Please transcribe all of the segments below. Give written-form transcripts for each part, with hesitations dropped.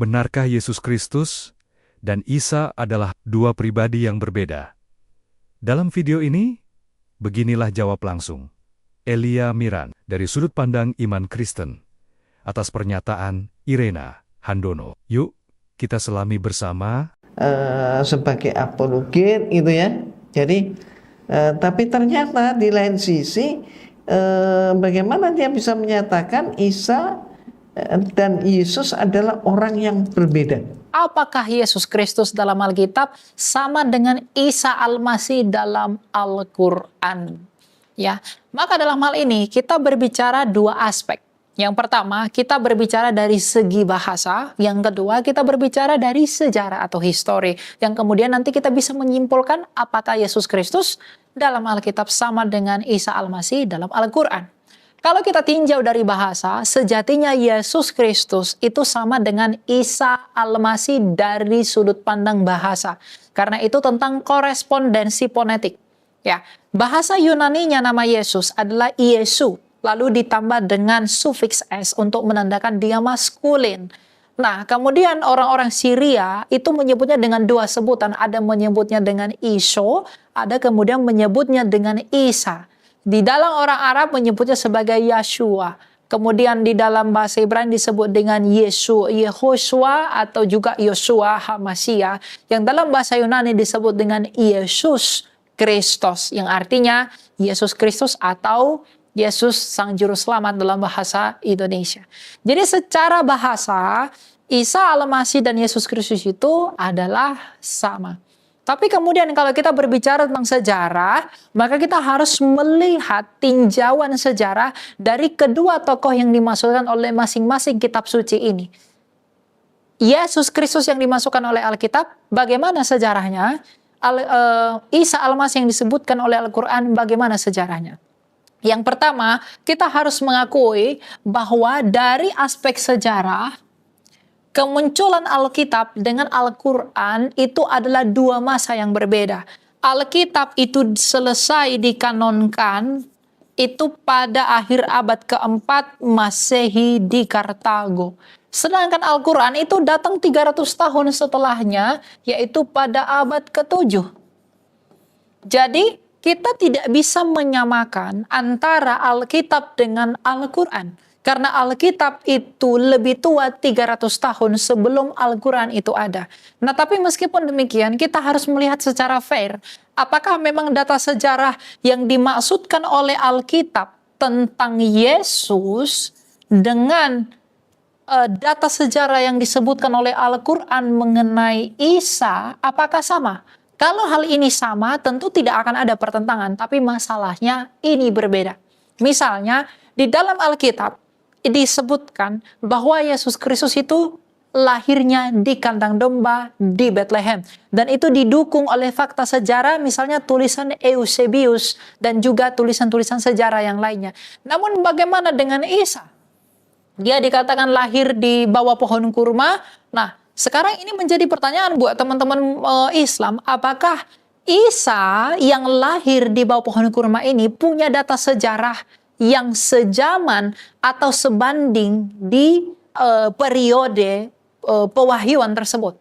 Benarkah Yesus Kristus dan Isa adalah dua pribadi yang berbeda? Dalam video ini, beginilah jawab langsung Elia Miran dari sudut pandang iman Kristen atas pernyataan Irena Handono. Yuk, kita selami bersama. Sebagai apologet gitu ya. Jadi, tapi ternyata di lain sisi, bagaimana dia bisa menyatakan Isa dan Yesus adalah orang yang berbeda? Apakah Yesus Kristus dalam Alkitab sama dengan Isa Al-Masih dalam Al-Quran? Ya, maka dalam hal ini kita berbicara dua aspek. Yang pertama, kita berbicara dari segi bahasa. Yang kedua, kita berbicara dari sejarah atau histori. Yang kemudian nanti kita bisa menyimpulkan apakah Yesus Kristus dalam Alkitab sama dengan Isa Al-Masih dalam Al-Quran. Kalau kita tinjau dari bahasa, sejatinya Yesus Kristus itu sama dengan Isa Al-Masih dari sudut pandang bahasa. Karena itu tentang korespondensi fonetik. Ya, bahasa Yunaninya nama Yesus adalah Iesu, lalu ditambah dengan sufiks s untuk menandakan dia maskulin. Nah, kemudian orang-orang Syria itu menyebutnya dengan dua sebutan. Ada menyebutnya dengan Iso, ada kemudian menyebutnya dengan Isa. Di dalam orang Arab menyebutnya sebagai Yeshua. Kemudian di dalam bahasa Ibrani disebut dengan Yesu, Yehoshua atau juga Yosua Hamasia. Yang dalam bahasa Yunani disebut dengan Yesus Kristus. Yang artinya Yesus Kristus atau Yesus Sang Juru Selamat dalam bahasa Indonesia. Jadi secara bahasa, Isa Al-Masih dan Yesus Kristus itu adalah sama. Tapi kemudian kalau kita berbicara tentang sejarah, maka kita harus melihat tinjauan sejarah dari kedua tokoh yang dimasukkan oleh masing-masing kitab suci ini. Yesus Kristus yang dimasukkan oleh Alkitab, bagaimana sejarahnya? Isa Al-Masih yang disebutkan oleh Al-Quran, bagaimana sejarahnya? Yang pertama, kita harus mengakui bahwa dari aspek sejarah, kemunculan Alkitab dengan Al-Quran itu adalah dua masa yang berbeda. Alkitab itu selesai dikanonkan itu pada akhir abad keempat Masehi di Kartago. Sedangkan Al-Quran itu datang 300 tahun setelahnya, yaitu pada abad ke-7. Jadi, kita tidak bisa menyamakan antara Alkitab dengan Al-Quran. Karena Alkitab itu lebih tua 300 tahun sebelum Al-Quran itu ada. Nah, tapi meskipun demikian, kita harus melihat secara fair. Apakah memang data sejarah yang dimaksudkan oleh Alkitab tentang Yesus dengan data sejarah yang disebutkan oleh Al-Quran mengenai Isa, apakah sama? Kalau hal ini sama, tentu tidak akan ada pertentangan. Tapi masalahnya ini berbeda. Misalnya, di dalam Alkitab, disebutkan bahwa Yesus Kristus itu lahirnya di kandang domba di Bethlehem. Dan itu didukung oleh fakta sejarah, misalnya tulisan Eusebius dan juga tulisan-tulisan sejarah yang lainnya. Namun bagaimana dengan Isa? Dia dikatakan lahir di bawah pohon kurma. Nah, sekarang ini menjadi pertanyaan buat teman-teman Islam, apakah Isa yang lahir di bawah pohon kurma ini punya data sejarah yang sejaman atau sebanding di periode pewahyuan tersebut?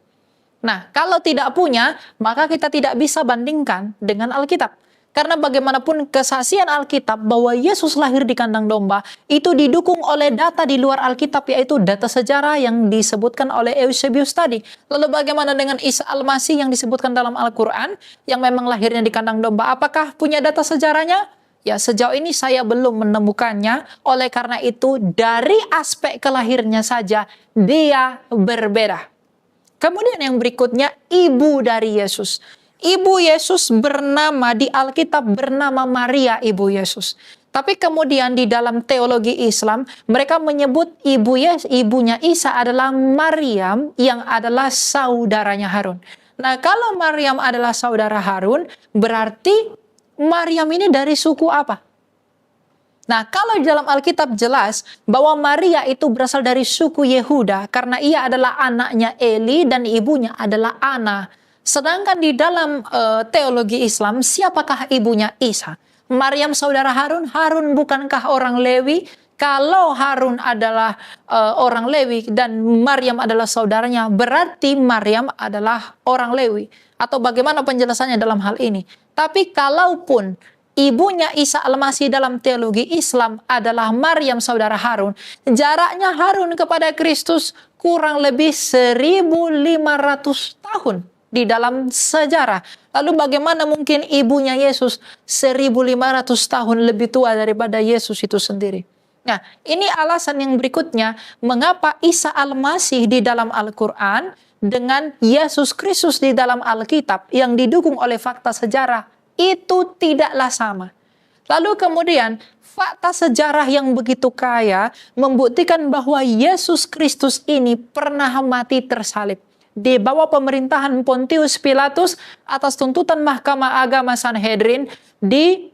Nah, kalau tidak punya, maka kita tidak bisa bandingkan dengan Alkitab. Karena bagaimanapun kesaksian Alkitab bahwa Yesus lahir di kandang domba itu didukung oleh data di luar Alkitab, yaitu data sejarah yang disebutkan oleh Eusebius tadi. Lalu bagaimana dengan Isa Al-Masih yang disebutkan dalam Al-Quran yang memang lahirnya di kandang domba? Apakah punya data sejarahnya? Ya, sejauh ini saya belum menemukannya. Oleh karena itu, dari aspek kelahirnya saja dia berbeda. Kemudian yang berikutnya, ibu dari Yesus. Ibu Yesus bernama di Alkitab bernama Maria, ibu Yesus. Tapi kemudian di dalam teologi Islam, mereka menyebut ibunya Isa adalah Maryam yang adalah saudaranya Harun. Nah, kalau Maryam adalah saudara Harun, berarti Maryam ini dari suku apa? Nah, kalau di dalam Alkitab jelas bahwa Maria itu berasal dari suku Yehuda karena ia adalah anaknya Eli dan ibunya adalah Ana. Sedangkan di dalam teologi Islam, siapakah ibunya Isa? Maryam saudara Harun? Harun bukankah orang Lewi? kalau Harun adalah orang Lewi dan Maryam adalah saudaranya, berarti Maryam adalah orang Lewi. Atau bagaimana penjelasannya dalam hal ini? Tapi kalaupun ibunya Isa Al-Masih dalam teologi Islam adalah Maryam saudara Harun, jaraknya Harun kepada Kristus kurang lebih 1.500 tahun di dalam sejarah. Lalu bagaimana mungkin ibunya Yesus 1.500 tahun lebih tua daripada Yesus itu sendiri? Nah, ini alasan yang berikutnya mengapa Isa Al-Masih di dalam Al-Quran dengan Yesus Kristus di dalam Alkitab yang didukung oleh fakta sejarah itu tidaklah sama. Lalu kemudian fakta sejarah yang begitu kaya membuktikan bahwa Yesus Kristus ini pernah mati tersalib di bawah pemerintahan Pontius Pilatus atas tuntutan Mahkamah Agama Sanhedrin di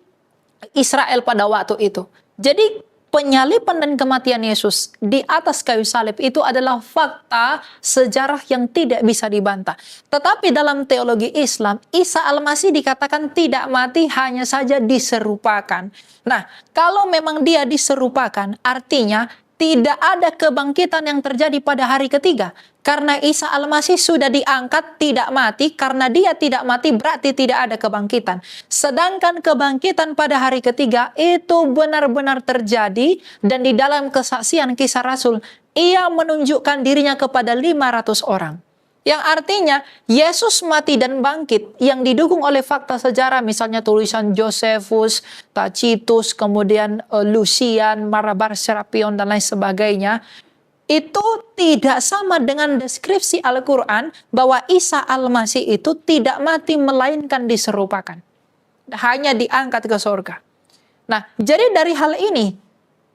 Israel pada waktu itu. Jadi penyaliban dan kematian Yesus di atas kayu salib itu adalah fakta sejarah yang tidak bisa dibantah. Tetapi dalam teologi Islam, Isa Al-Masih dikatakan tidak mati, hanya saja diserupakan. Nah, kalau memang dia diserupakan, artinya tidak ada kebangkitan yang terjadi pada hari ketiga. Karena Isa Al-Masih sudah diangkat tidak mati, karena dia tidak mati berarti tidak ada kebangkitan. Sedangkan kebangkitan pada hari ketiga itu benar-benar terjadi dan di dalam kesaksian Kisah Rasul, ia menunjukkan dirinya kepada 500 orang. Yang artinya Yesus mati dan bangkit yang didukung oleh fakta sejarah, misalnya tulisan Josephus, Tacitus, kemudian Lucian, Marabar Serapion dan lain sebagainya, itu tidak sama dengan deskripsi Al-Quran bahwa Isa Al-Masih itu tidak mati melainkan diserupakan. Hanya diangkat ke surga. Nah, jadi dari hal ini,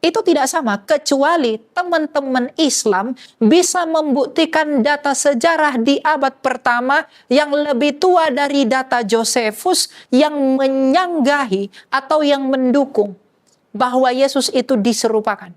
itu tidak sama kecuali teman-teman Islam bisa membuktikan data sejarah di abad pertama yang lebih tua dari data Josephus yang menyanggahi atau yang mendukung bahwa Yesus itu diserupakan.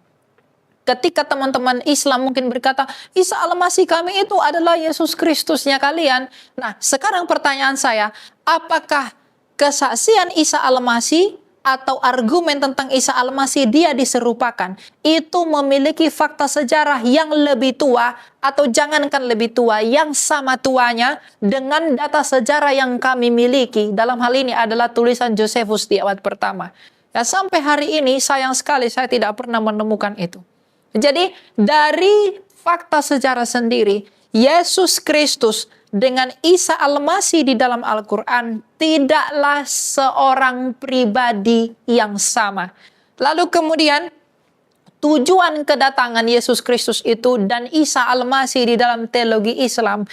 Ketika teman-teman Islam mungkin berkata, Isa Al-Masih kami itu adalah Yesus Kristusnya kalian. Nah, sekarang pertanyaan saya, apakah kesaksian Isa Al-Masih atau argumen tentang Isa Al-Masih dia diserupakan, itu memiliki fakta sejarah yang lebih tua, atau jangankan lebih tua, yang sama tuanya dengan data sejarah yang kami miliki? Dalam hal ini adalah tulisan Josephus di abad pertama. Ya, sampai hari ini sayang sekali saya tidak pernah menemukan itu. Jadi dari fakta sejarah sendiri, Yesus Kristus dengan Isa Al-Masih di dalam Al-Quran tidaklah seorang pribadi yang sama. Lalu kemudian tujuan kedatangan Yesus Kristus itu dan Isa Al-Masih di dalam teologi Islam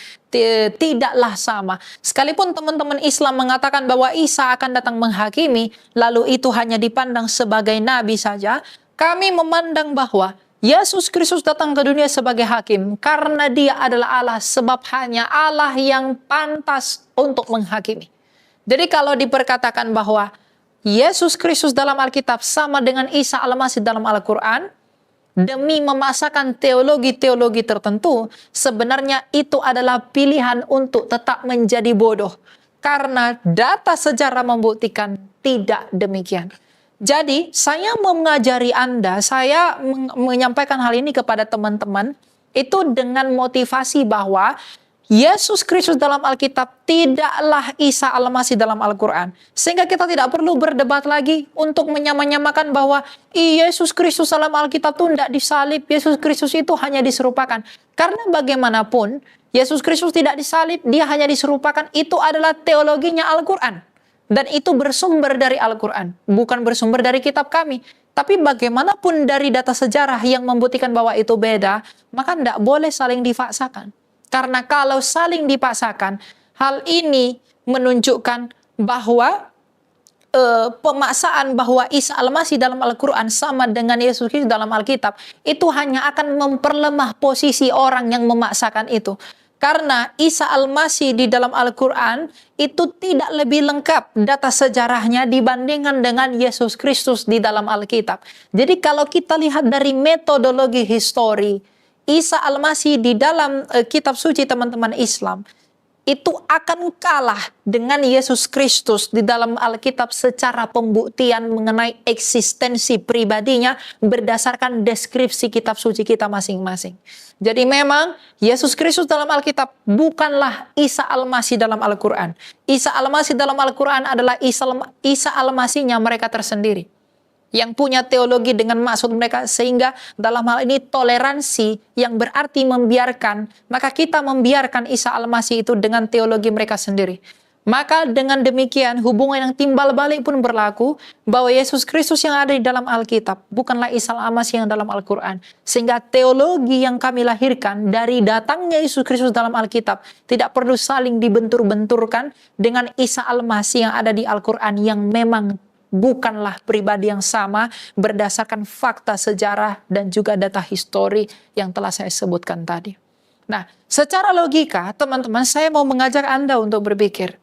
tidaklah sama. Sekalipun teman-teman Islam mengatakan bahwa Isa akan datang menghakimi, lalu itu hanya dipandang sebagai nabi saja, kami memandang bahwa Yesus Kristus datang ke dunia sebagai hakim karena dia adalah Allah, sebab hanya Allah yang pantas untuk menghakimi. Jadi kalau diperkatakan bahwa Yesus Kristus dalam Alkitab sama dengan Isa Al-Masih dalam Al-Quran, demi memasakkan teologi-teologi tertentu, sebenarnya itu adalah pilihan untuk tetap menjadi bodoh. Karena data sejarah membuktikan tidak demikian. Jadi, saya mengajari Anda, saya menyampaikan hal ini kepada teman-teman, itu dengan motivasi bahwa Yesus Kristus dalam Alkitab tidaklah Isa Al-Masih dalam Al-Quran. Sehingga kita tidak perlu berdebat lagi untuk menyamakan bahwa Yesus Kristus dalam Alkitab itu tidak disalib, Yesus Kristus itu hanya diserupakan. Karena bagaimanapun, Yesus Kristus tidak disalib, dia hanya diserupakan, itu adalah teologinya Al-Quran. Dan itu bersumber dari Al-Quran, bukan bersumber dari kitab kami. Tapi bagaimanapun dari data sejarah yang membuktikan bahwa itu beda, maka tidak boleh saling dipaksakan. Karena kalau saling dipaksakan, hal ini menunjukkan bahwa pemaksaan bahwa Isa Al-Masih dalam Al-Quran sama dengan Yesus Kristus dalam Alkitab, itu hanya akan memperlemah posisi orang yang memaksakan itu. Karena Isa Al-Masih di dalam Al-Quran itu tidak lebih lengkap data sejarahnya dibandingkan dengan Yesus Kristus di dalam Alkitab. Jadi kalau kita lihat dari metodologi histori, Isa Al-Masih di dalam kitab suci teman-teman Islam, itu akan kalah dengan Yesus Kristus di dalam Alkitab secara pembuktian mengenai eksistensi pribadinya berdasarkan deskripsi kitab suci kita masing-masing. Jadi memang Yesus Kristus dalam Alkitab bukanlah Isa Al-Masih dalam Al-Quran. Isa Al-Masih dalam Al-Quran adalah Isa Al-Masihnya mereka tersendiri, yang punya teologi dengan maksud mereka, sehingga dalam hal ini toleransi yang berarti membiarkan, maka kita membiarkan Isa Al-Masih itu dengan teologi mereka sendiri. Maka dengan demikian hubungan yang timbal balik pun berlaku, bahwa Yesus Kristus yang ada di dalam Alkitab bukanlah Isa Al-Masih yang dalam Al-Quran. Sehingga teologi yang kami lahirkan dari datangnya Yesus Kristus dalam Alkitab tidak perlu saling dibentur-benturkan dengan Isa Al-Masih yang ada di Al-Quran, yang memang bukanlah pribadi yang sama berdasarkan fakta sejarah dan juga data histori yang telah saya sebutkan tadi. Nah, secara logika, teman-teman, saya mau mengajak Anda untuk berpikir.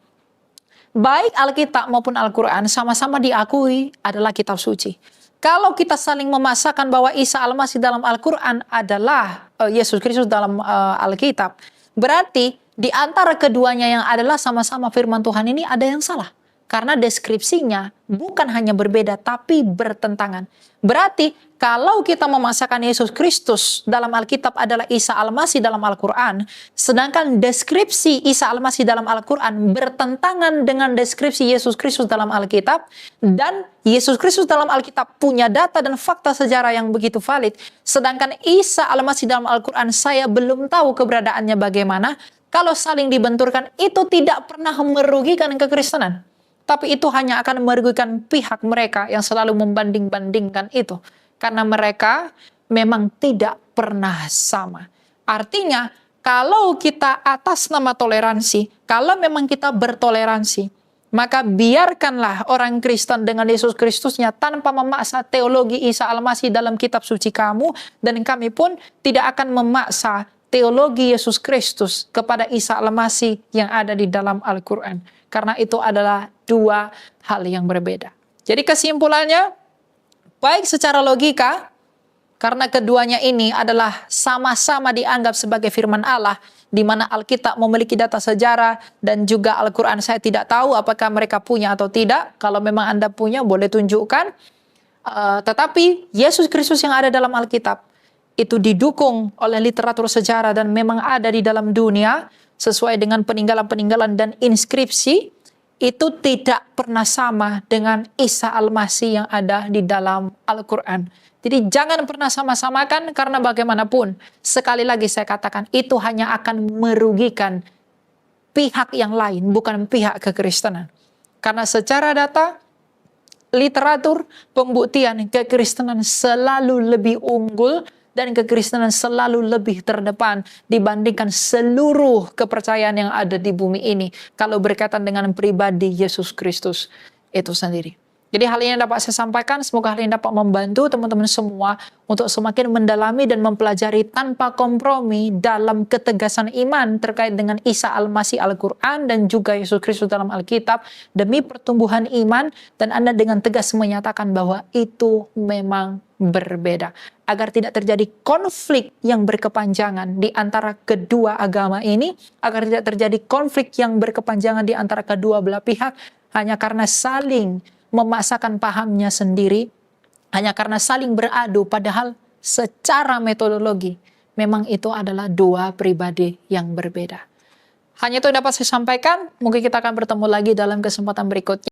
Baik Alkitab maupun Al-Quran sama-sama diakui adalah kitab suci. Kalau kita saling memaksakan bahwa Isa Al-Masih dalam Al-Quran adalah Yesus Kristus dalam Alkitab, berarti di antara keduanya yang adalah sama-sama firman Tuhan ini ada yang salah. Karena deskripsinya bukan hanya berbeda, tapi bertentangan. Berarti kalau kita memaksakan Yesus Kristus dalam Alkitab adalah Isa Al-Masih dalam Al-Quran, sedangkan deskripsi Isa Al-Masih dalam Al-Quran bertentangan dengan deskripsi Yesus Kristus dalam Alkitab, dan Yesus Kristus dalam Alkitab punya data dan fakta sejarah yang begitu valid, sedangkan Isa Al-Masih dalam Al-Quran saya belum tahu keberadaannya bagaimana, kalau saling dibenturkan itu tidak pernah merugikan kekristenan. Tapi itu hanya akan merugikan pihak mereka yang selalu membanding-bandingkan itu. Karena mereka memang tidak pernah sama. Artinya, kalau kita atas nama toleransi, kalau memang kita bertoleransi, maka biarkanlah orang Kristen dengan Yesus Kristusnya tanpa memaksa teologi Isa Al-Masih dalam kitab suci kamu, dan kami pun tidak akan memaksa teologi Yesus Kristus kepada Isa Al-Masih yang ada di dalam Al-Quran. Karena itu adalah dua hal yang berbeda. Jadi kesimpulannya, baik secara logika, karena keduanya ini adalah sama-sama dianggap sebagai firman Allah, di mana Alkitab memiliki data sejarah, dan juga Al-Quran saya tidak tahu apakah mereka punya atau tidak. Kalau memang Anda punya, boleh tunjukkan. Tetapi Yesus Kristus yang ada dalam Alkitab, itu didukung oleh literatur sejarah dan memang ada di dalam dunia, sesuai dengan peninggalan-peninggalan dan inskripsi, itu tidak pernah sama dengan Isa Al-Masih yang ada di dalam Al-Quran. Jadi jangan pernah sama-samakan, karena bagaimanapun, sekali lagi saya katakan, itu hanya akan merugikan pihak yang lain, bukan pihak kekristenan. Karena secara data, literatur, pembuktian, kekristenan selalu lebih unggul, dan kekristenan selalu lebih terdepan dibandingkan seluruh kepercayaan yang ada di bumi ini kalau berkaitan dengan pribadi Yesus Kristus itu sendiri. Jadi hal ini dapat saya sampaikan, semoga hal ini dapat membantu teman-teman semua untuk semakin mendalami dan mempelajari tanpa kompromi dalam ketegasan iman terkait dengan Isa Al-Masih Al-Quran dan juga Yesus Kristus dalam Alkitab, demi pertumbuhan iman, dan Anda dengan tegas menyatakan bahwa itu memang berbeda. Agar tidak terjadi konflik yang berkepanjangan di antara kedua agama ini, agar tidak terjadi konflik yang berkepanjangan di antara kedua belah pihak, hanya karena saling memaksakan pahamnya sendiri, hanya karena saling beradu, padahal secara metodologi memang itu adalah dua pribadi yang berbeda. Hanya itu yang dapat saya sampaikan, mungkin kita akan bertemu lagi dalam kesempatan berikutnya.